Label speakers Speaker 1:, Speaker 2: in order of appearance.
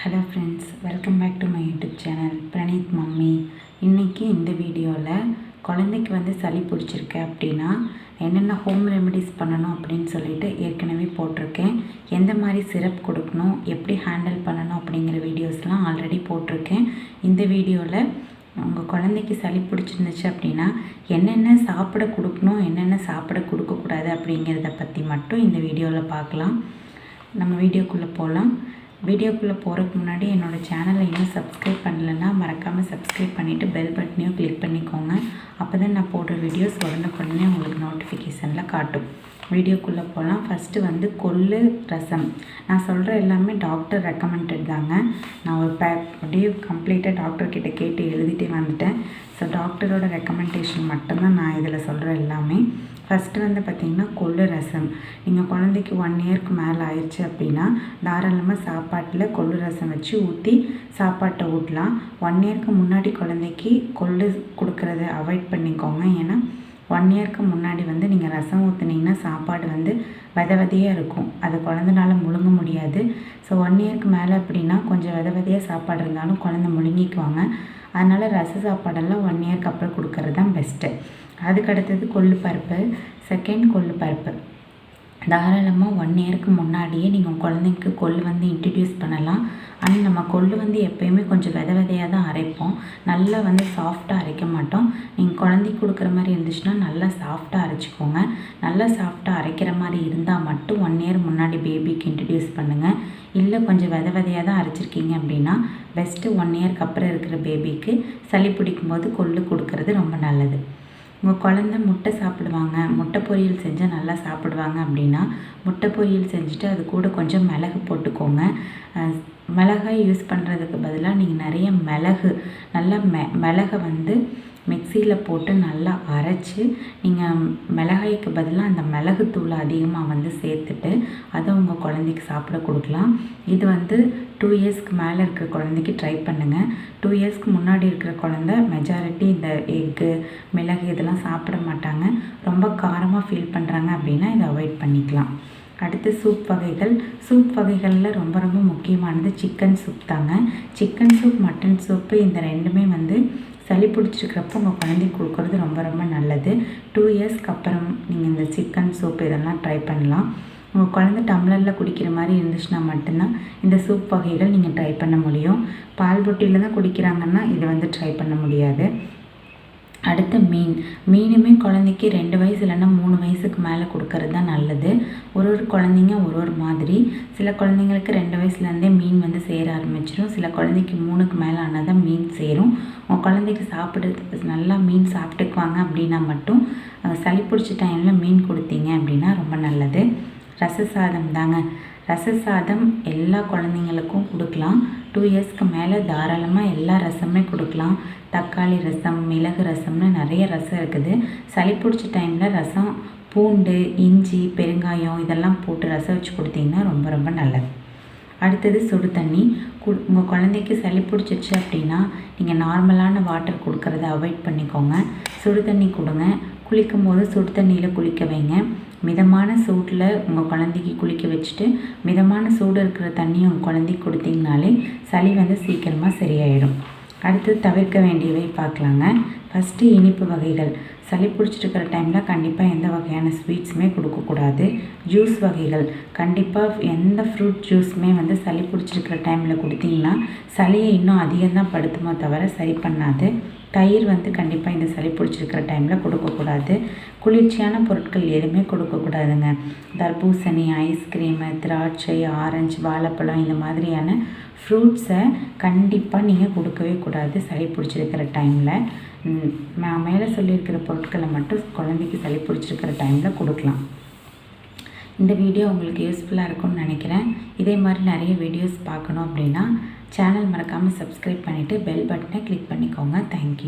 Speaker 1: Hello friends, welcome back to my YouTube channel Praneeth mummy. இன்றைக்கி இந்த வீடியோவில் குழந்தைக்கு சளி பிடிச்சிருக்கு அப்படின்னா என்னென்ன ஹோம் ரெமெடிஸ் பண்ணணும் அப்படின்னு சொல்லிட்டு ஏற்கனவே போட்டிருக்கேன். எந்த மாதிரி சிரப் கொடுக்கணும், எப்படி ஹேண்டில் பண்ணணும் அப்படிங்கிற வீடியோஸ்லாம் ஆல்ரெடி போட்டிருக்கேன். இந்த வீடியோவில் உங்கள் குழந்தைக்கு சளி பிடிச்சிருந்துச்சு அப்படின்னா என்னென்ன சாப்பிட கொடுக்கணும், என்னென்ன சாப்பிட கொடுக்கக்கூடாது அப்படிங்கிறத பற்றி மட்டும் இந்த வீடியோவில் பார்க்கலாம். நம்ம வீடியோக்குள்ளே போகலாம். வீடியோக்குள்ளே போகிறதுக்கு முன்னாடி என்னோடய சேனலை இன்னும் சப்ஸ்கிரைப் பண்ணலைன்னா மறக்காமல் சப்ஸ்கிரைப் பண்ணிவிட்டு பெல் பட்டனையும் கிளிக் பண்ணிக்கோங்க. அப்போ தான் நான் போடுற வீடியோஸ் உடனே உங்களுக்கு நோட்டிஃபிகேஷனில் காட்டும். வீடியோக்குள்ளே போகலாம். ஃபஸ்ட்டு கொள்ளு ரசம். நான் சொல்கிற எல்லாமே டாக்டர் ரெக்கமெண்டட் தாங்க. நான் ஒரு அப்படியே கம்ப்ளீட்டாக டாக்டர்கிட்ட கேட்டு எழுதிட்டே வந்துட்டேன். ஸோ டாக்டரோட ரெக்கமெண்டேஷன் மட்டும்தான் நான் இதில் சொல்கிற எல்லாமே. ஃபஸ்ட்டு பார்த்திங்கன்னா கொள்ளு ரசம். நீங்கள் குழந்தைக்கு 1 இயருக்கு மேலே ஆயிடுச்சு அப்படின்னா தாராளமாக சாப்பாட்டில் கொள்ளு ரசம் வச்சு ஊற்றி சாப்பாட்டை ஊட்டலாம். 1 இயருக்கு முன்னாடி குழந்தைக்கு கொள்ளு கொடுக்குறத அவாய்ட் பண்ணிக்கோங்க. ஏன்னா 1 இயருக்கு முன்னாடி நீங்கள் ரசம் ஊற்றுனீங்கன்னா சாப்பாடு விதையாக இருக்கும். அது குழந்தைனால முழுங்க முடியாது. ஸோ 1 இயருக்கு மேலே அப்படின்னா கொஞ்சம் விதையாக சாப்பாடு இருந்தாலும் குழந்தை முழுங்கிக்குவாங்க. அதனால் ரச சாப்பாடெல்லாம் 1 இயருக்கு அப்புறம் கொடுக்கறது தான் பெஸ்ட்டு. அதுக்கடுத்தது கொள்ளு பருப்பு. செகண்ட் கொள்ளு பருப்பு. தாராளமாக 1 இயருக்கு முன்னாடியே நீங்கள் குழந்தைக்கு கொள்ளு இன்ட்ரடியூஸ் பண்ணலாம். ஆனால் நம்ம கொள்ளு எப்போயுமே கொஞ்சம் விதையாக தான் அரைப்போம். நல்லா சாஃப்டாக அரைக்க மாட்டோம். நீங்கள் குழந்தைக்கு கொடுக்குற மாதிரி இருந்துச்சுன்னா நல்லா சாஃப்டாக அரைச்சிக்கோங்க. நல்லா சாஃப்டாக அரைக்கிற மாதிரி இருந்தால் மட்டும் 1 இயர் முன்னாடி பேபிக்கு இன்ட்ரடியூஸ் பண்ணுங்கள். இல்லை கொஞ்சம் விதையாக தான் அரைச்சிருக்கீங்க அப்படின்னா பெஸ்ட்டு 1 இயருக்கு அப்புறம் இருக்கிற பேபிக்கு சளி பிடிக்கும்போது கொள்ளு கொடுக்கறது ரொம்ப நல்லது. உங்கள் குழந்தை முட்டை சாப்பிடுவாங்க, முட்டை பொரியல் செஞ்சால் நல்லா சாப்பிடுவாங்க அப்படின்னா முட்டை பொரியல் செஞ்சுட்டு அது கூட கொஞ்சம் மிளகு போட்டுக்கோங்க. மிளகாய் யூஸ் பண்ணுறதுக்கு பதிலாக நீங்கள் நிறைய நல்லா மிளகை மிக்சியில் போட்டு நல்லா அரைச்சி நீங்கள் மிளகாய்க்கு பதிலாக அந்த மிளகுத்தூளை அதிகமாக சேர்த்துட்டு அதை உங்கள் குழந்தைக்கு சாப்பிட கொடுக்கலாம். இது 2 இயர்ஸ்க்கு மேலே இருக்கிற குழந்தைக்கு ட்ரை பண்ணுங்கள். 2 இயர்ஸ்க்கு முன்னாடி இருக்கிற குழந்தை மெஜாரிட்டி இந்த எக்கு மிளகு இதெல்லாம் சாப்பிட மாட்டாங்க. ரொம்ப காரமாக ஃபீல் பண்ணுறாங்க அப்படின்னா இதை அவாய்ட் பண்ணிக்கலாம். அடுத்து சூப் வகைகள். சூப் வகைகளில் ரொம்ப ரொம்ப முக்கியமானது சிக்கன் சூப் தாங்க. சிக்கன் சூப், மட்டன் சூப்பு இந்த ரெண்டுமே சளி பிடிச்சிருக்கிறப்போ உங்கள் குழந்தைக்கு கொடுக்குறது ரொம்ப ரொம்ப நல்லது. 2 இயர்ஸ்க்கு அப்புறம் நீங்கள் இந்த சிக்கன் சூப் இதெல்லாம் ட்ரை பண்ணலாம். உங்கள் குழந்தை டம்ளரில் குடிக்கிற மாதிரி இருந்துச்சுன்னா மட்டும்தான் இந்த சூப் வகைகள் நீங்கள் ட்ரை பண்ண முடியும். பால் பொட்டியில் தான் குடிக்கிறாங்கன்னா இது ட்ரை பண்ண முடியாது. அடுத்து மீனுமே குழந்தைக்கு 2 வயசு இல்லைன்னா 3 வயசுக்கு மேலே கொடுக்கறது தான் நல்லது. ஒரு குழந்தைங்க ஒரு மாதிரி. சில குழந்தைங்களுக்கு 2 வயசுலேருந்தே மீன் சேர ஆரம்பிச்சிடும். சில குழந்தைக்கு 3க்கு மேலே ஆனால் தான் மீன் சேரும். உங்கள் குழந்தைக்கு சாப்பிட்றது நல்லா மீன் சாப்பிட்டுக்குவாங்க அப்படின்னா மட்டும் சளி பிடிச்ச டைமில் மீன் கொடுத்தீங்க அப்படின்னா ரொம்ப நல்லது. ரச சாதம் தாங்க. ரச சாதம் எல்லா குழந்தைங்களுக்கும் கொடுக்கலாம். 2 இயர்ஸ்க்கு மேலே தாராளமாக எல்லா ரசமே கொடுக்கலாம். தக்காளி ரசம், மிளகு ரசம்னு நிறைய ரசம் இருக்குது. சளி பிடிச்ச டைமில் ரசம், பூண்டு, இஞ்சி, பெருங்காயம் இதெல்லாம் போட்டு ரசம் வச்சு கொடுத்தீங்கன்னா ரொம்ப ரொம்ப நல்லது. அடுத்தது சுடு தண்ணி. உங்கள் குழந்தைக்கு சளி பிடிச்சிருச்சு அப்படின்னா நீங்கள் நார்மலான வாட்டர் கொடுக்கறத அவாய்ட் பண்ணிக்கோங்க. சுடு தண்ணி கொடுங்க. குளிக்கும் போது சுடு தண்ணியில் குளிக்க வைங்க. மிதமான சூட்டில் உங்கள் குழந்தைக்கு குளிக்க வச்சுட்டு மிதமான சூடு இருக்கிற தண்ணியை உங்கள் குழந்தைக்கு கொடுத்தீங்கனாலே சளி சீக்கிரமாக சரியாயிடும். அடுத்து தவிர்க்க வேண்டியவை பார்க்கலாங்க. ஃபஸ்ட்டு இனிப்பு வகைகள். சளி பிடிச்சிருக்கிற டைமில் கண்டிப்பாக எந்த வகையான ஸ்வீட்ஸுமே கொடுக்கக்கூடாது. ஜூஸ் வகைகள். கண்டிப்பாக எந்த ஃப்ரூட் ஜூஸுமே சளி பிடிச்சிருக்கிற டைமில் கொடுத்தீங்கன்னா சளியை இன்னும் அதிகம்தான் படுத்துமோ தவிர சரி பண்ணாது. தயிர் கண்டிப்பாக இந்த சளி பிடிச்சிருக்கிற டைமில் கொடுக்கக்கூடாது. குளிர்ச்சியான பொருட்கள் எதுவுமே கொடுக்கக்கூடாதுங்க. தர்பூசணி, ஐஸ்கிரீமு, திராட்சை, ஆரஞ்சு, வாழைப்பழம் இந்த மாதிரியான ஃப்ரூட்ஸை கண்டிப்பாக நீங்கள் கொடுக்கவே கூடாது சளி பிடிச்சிருக்கிற டைமில். நான் மேலே சொல்லியிருக்கிற பொருட்களை மட்டும் குழந்தைக்கு சளி பிடிச்சிருக்கிற டைமில் கொடுக்கலாம். இந்த வீடியோ உங்களுக்கு யூஸ்ஃபுல்லாக இருக்கும்னு நினைக்கிறேன். இதே மாதிரி நிறைய வீடியோஸ் பார்க்கணும் அப்படின்னா சேனல் மறக்காமல் சப்ஸ்கிரைப் பண்ணிவிட்டு பெல் பட்டனை கிளிக் பண்ணிக்கோங்க. தேங்க்யூ.